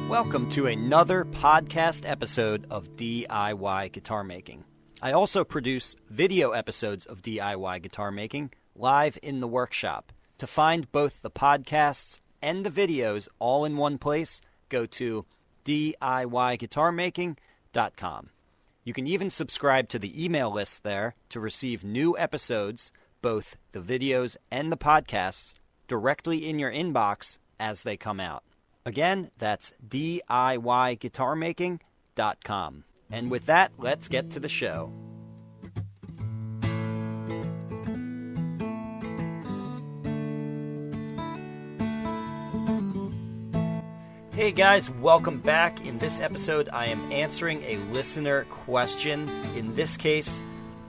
Welcome to another podcast episode of DIY Guitar Making. I also produce video episodes of DIY Guitar Making live in the workshop. To find both the podcasts and the videos all in one place, go to DIYguitarmaking.com. You can even subscribe to the email list there to receive new episodes, both the videos and the podcasts, directly in your inbox as they come out. Again, that's DIYguitarmaking.com. And with that, let's get to the show. Hey guys, welcome back. In this episode, I am answering a listener question. In this case,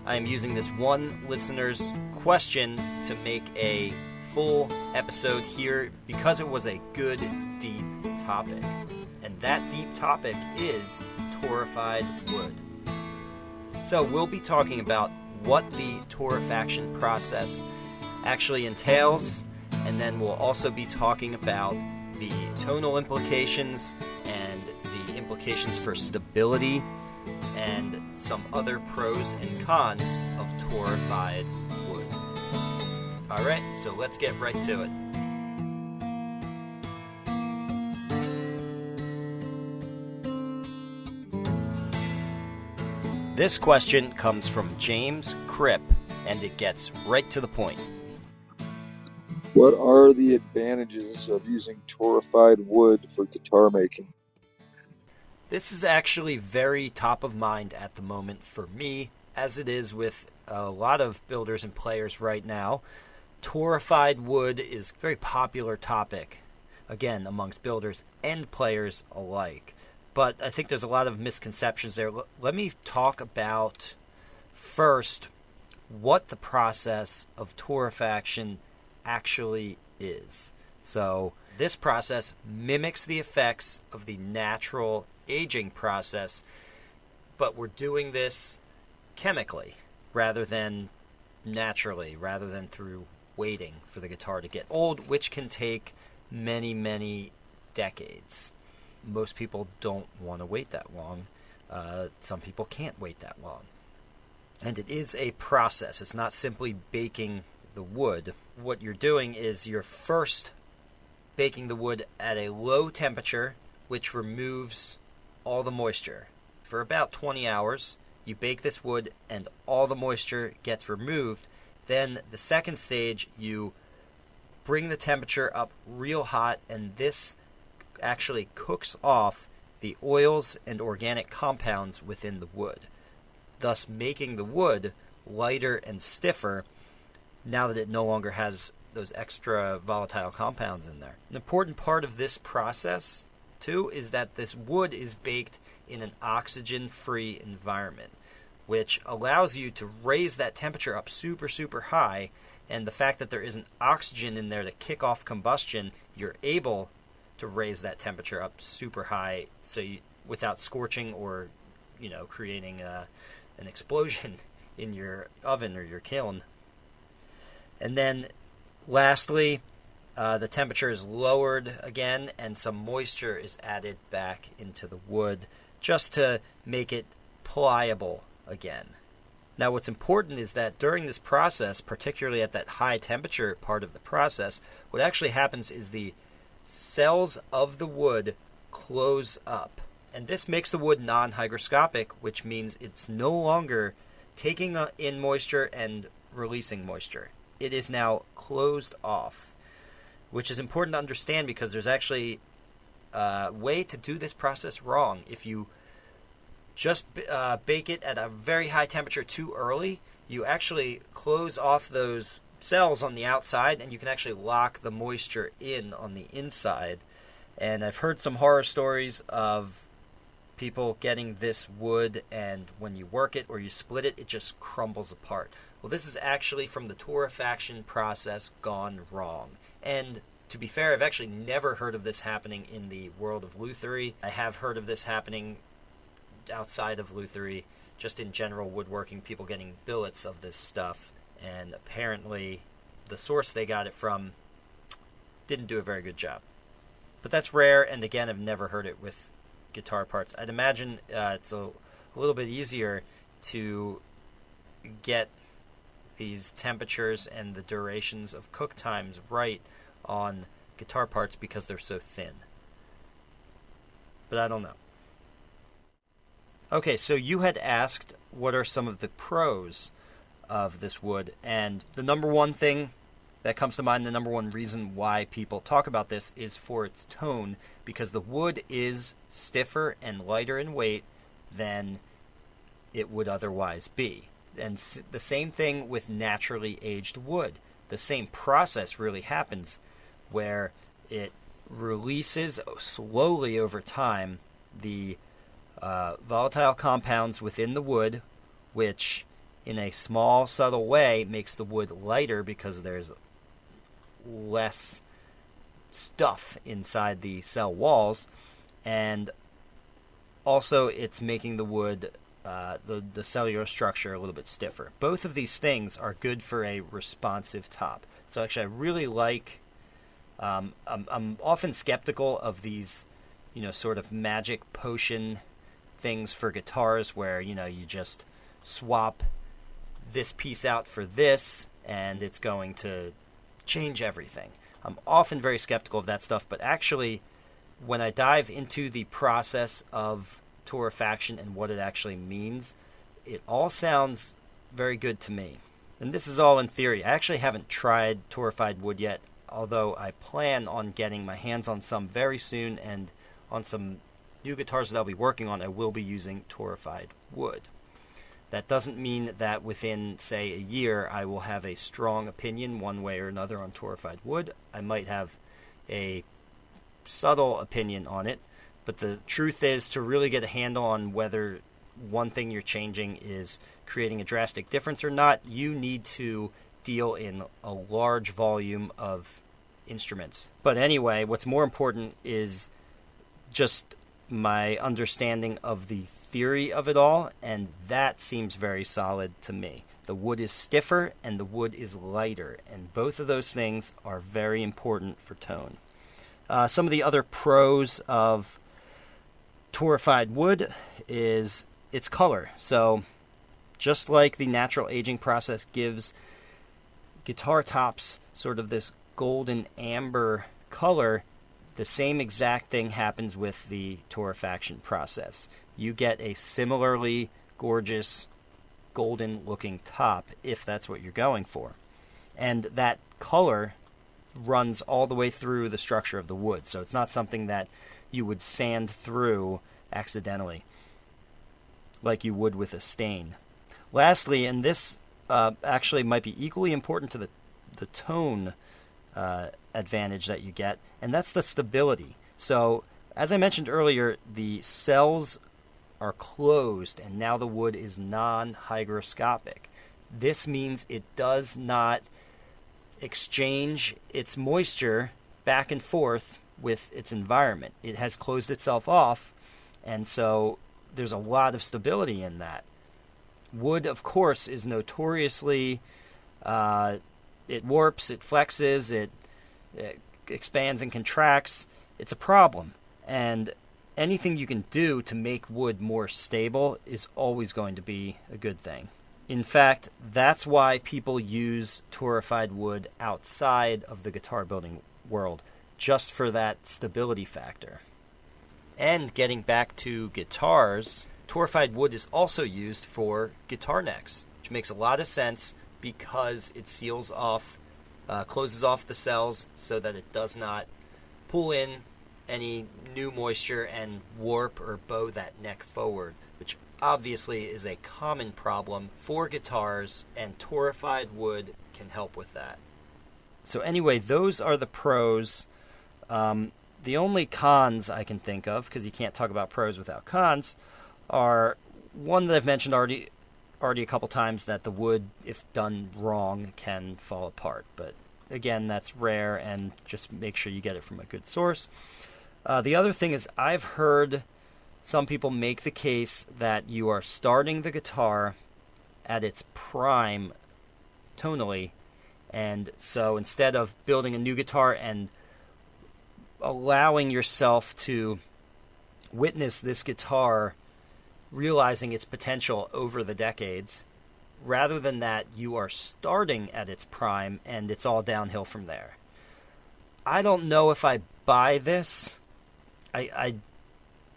I am using this one listener's question to make a full episode here because it was a good, deep topic. And that deep topic is torrefied wood. So we'll be talking about what the torrefaction process actually entails, and then we'll also be talking about the tonal implications and the implications for stability and some other pros and cons of torrefied wood. Alright, so let's get right to it. This question comes from James Cripp, and it gets right to the point. What are the advantages of using torrefied wood for guitar making? This is actually very top of mind at the moment for me, as it is with a lot of builders and players right now. Torrefied wood is a very popular topic, again, amongst builders and players alike. But I think there's a lot of misconceptions there. Let me talk about first what the process of torrefaction actually is. So this process mimics the effects of the natural aging process, but we're doing this chemically rather than naturally, rather than through waiting for the guitar to get old, which can take many, many decades. Most people don't want to wait that long. Some people can't wait that long. And it is a process. It's not simply baking the wood. What you're doing is you're first baking the wood at a low temperature, which removes all the moisture. For about 20 hours, you bake this wood and all the moisture gets removed. Then the second stage, you bring the temperature up real hot, and this actually cooks off the oils and organic compounds within the wood, thus making the wood lighter and stiffer now that it no longer has those extra volatile compounds in there. An important part of this process, too, is that this wood is baked in an oxygen-free environment, which allows you to raise that temperature up super, super high, and the fact that there isn't oxygen in there to kick off combustion, you're able to raise that temperature up super high so without scorching or, creating an explosion in your oven or your kiln. And then lastly, the temperature is lowered again and some moisture is added back into the wood just to make it pliable again. Now what's important is that during this process, particularly at that high temperature part of the process, what actually happens is the cells of the wood close up. And this makes the wood non-hygroscopic, which means it's no longer taking in moisture and releasing moisture. It is now closed off, which is important to understand because there's actually a way to do this process wrong. If you just bake it at a very high temperature too early, you actually close off those cells on the outside, and you can actually lock the moisture in on the inside. And I've heard some horror stories of people getting this wood, and when you work it or you split it, it just crumbles apart. Well, this is actually from the torrefaction process gone wrong. And to be fair, I've actually never heard of this happening in the world of lutherie. I have heard of this happening outside of lutherie, just in general woodworking, people getting billets of this stuff. And apparently the source they got it from didn't do a very good job. But that's rare, and again, I've never heard it with guitar parts. I'd imagine it's a little bit easier to get these temperatures and the durations of cook times right on guitar parts because they're so thin. But I don't know. Okay, so you had asked what are some of the pros of this wood, and the number one thing that comes to mind, the number one reason why people talk about this is for its tone, because the wood is stiffer and lighter in weight than it would otherwise be. And the same thing with naturally aged wood. The same process really happens where it releases slowly over time the volatile compounds within the wood, which in a small, subtle way makes the wood lighter because there's less stuff inside the cell walls, and also it's making the wood, the cellular structure, a little bit stiffer. Both of these things are good for a responsive top. So actually, I really like. I'm often skeptical of these, sort of magic potion things for guitars where you just swap this piece out for this and it's going to change everything. I'm often very skeptical of that stuff, but actually when I dive into the process of torrefaction and what it actually means, it all sounds very good to me. And this is all in theory. I actually haven't tried torrefied wood yet, although I plan on getting my hands on some very soon, and on some new guitars that I'll be working on, I will be using torrefied wood. That doesn't mean that within, say, a year, I will have a strong opinion one way or another on torrefied wood. I might have a subtle opinion on it, but the truth is, to really get a handle on whether one thing you're changing is creating a drastic difference or not, you need to deal in a large volume of instruments. But anyway, what's more important is just my understanding of the theory of it all, and that seems very solid to me. The wood is stiffer and the wood is lighter, and both of those things are very important for tone. Some of the other pros of torrefied wood is its color. So just like the natural aging process gives guitar tops sort of this golden amber color, the same exact thing happens with the torrefaction process. You get a similarly gorgeous golden looking top if that's what you're going for. And that color runs all the way through the structure of the wood, so it's not something that you would sand through accidentally like you would with a stain. Lastly, and this actually might be equally important to the tone advantage that you get, and that's the stability. So as I mentioned earlier, the cells are closed and now the wood is non-hygroscopic. This means it does not exchange its moisture back and forth with its environment. It has closed itself off, and so there's a lot of stability in that. Wood, of course, is notoriously, it warps, it flexes, it expands and contracts. It's a problem. And anything you can do to make wood more stable is always going to be a good thing. In fact, that's why people use torrefied wood outside of the guitar building world, just for that stability factor. And getting back to guitars, torrefied wood is also used for guitar necks, which makes a lot of sense because it seals off, closes off the cells so that it does not pull in any new moisture and warp or bow that neck forward, which obviously is a common problem for guitars, and torrefied wood can help with that. So anyway, those are the pros. The only cons I can think of, because you can't talk about pros without cons, are one that I've mentioned already a couple times, that the wood, if done wrong, can fall apart. But again, that's rare, and just make sure you get it from a good source. The other thing is, I've heard some people make the case that you are starting the guitar at its prime tonally, and so instead of building a new guitar and allowing yourself to witness this guitar realizing its potential over the decades. Rather than that, you are starting at its prime and it's all downhill from there. I don't know if I buy this. I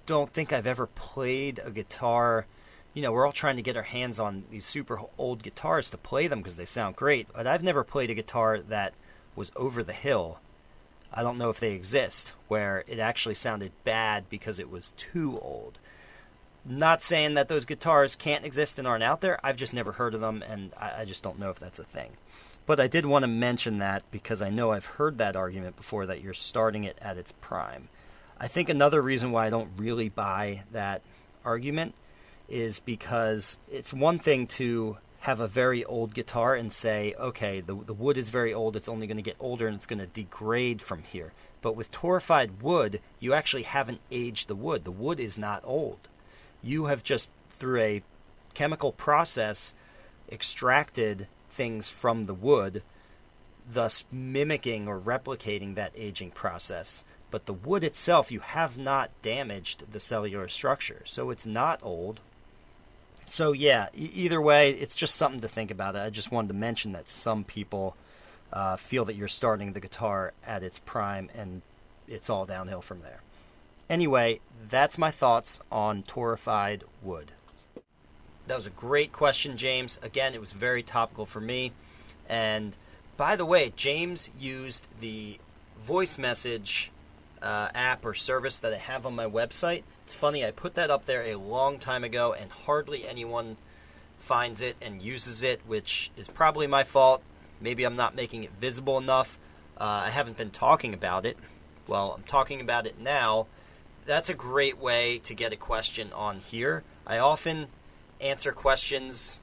don't think I've ever played a guitar. You know, we're all trying to get our hands on these super old guitars to play them because they sound great, but I've never played a guitar that was over the hill. I don't know if they exist, where it actually sounded bad because it was too old. Not saying that those guitars can't exist and aren't out there. I've just never heard of them, and I just don't know if that's a thing. But I did want to mention that because I know I've heard that argument before, that you're starting it at its prime. I think another reason why I don't really buy that argument is because it's one thing to have a very old guitar and say, okay, the wood is very old, it's only going to get older and it's going to degrade from here. But with torrefied wood, you actually haven't aged the wood. The wood is not old. You have just, through a chemical process, extracted things from the wood, thus mimicking or replicating that aging process. But the wood itself, you have not damaged the cellular structure, so it's not old. So yeah, either way, it's just something to think about. I just wanted to mention that some people feel that you're starting the guitar at its prime and it's all downhill from there. Anyway, that's my thoughts on torrefied wood. That was a great question, James. Again, it was very topical for me. And by the way, James used the voice message app or service that I have on my website. It's funny, I put that up there a long time ago and hardly anyone finds it and uses it, which is probably my fault. Maybe I'm not making it visible enough. I haven't been talking about it. Well, I'm talking about it now. That's a great way to get a question on here. I often answer questions,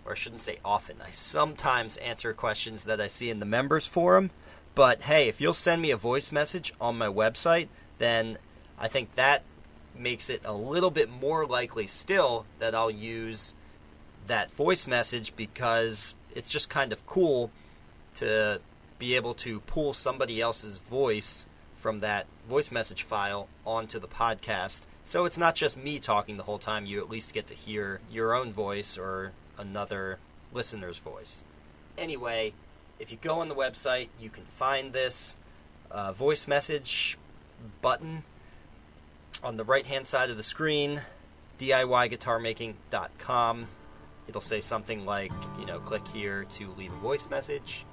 or I shouldn't say often, I sometimes answer questions that I see in the members forum. But hey, if you'll send me a voice message on my website, then I think that makes it a little bit more likely still that I'll use that voice message, because it's just kind of cool to be able to pull somebody else's voice from that voice message file onto the podcast. So it's not just me talking the whole time. You at least get to hear your own voice or another listener's voice. Anyway, if you go on the website, you can find this voice message button on the right-hand side of the screen, DIYguitarmaking.com. It'll say something like, click here to leave a voice message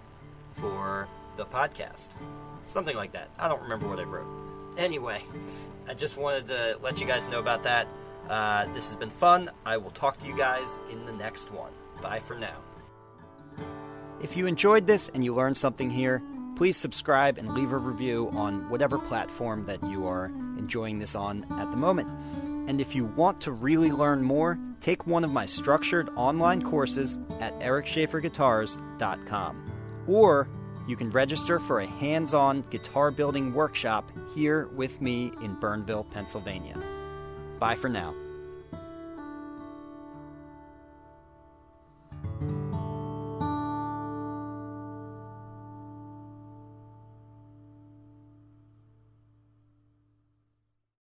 for the podcast. Something like that. I don't remember what I wrote. Anyway, I just wanted to let you guys know about that. This has been fun. I will talk to you guys in the next one. Bye for now. If you enjoyed this and you learned something here, please subscribe and leave a review on whatever platform that you are enjoying this on at the moment. And if you want to really learn more, take one of my structured online courses at ericschaeferguitars.com. Or you can register for a hands-on guitar building workshop here with me in Burnville, Pennsylvania. Bye for now.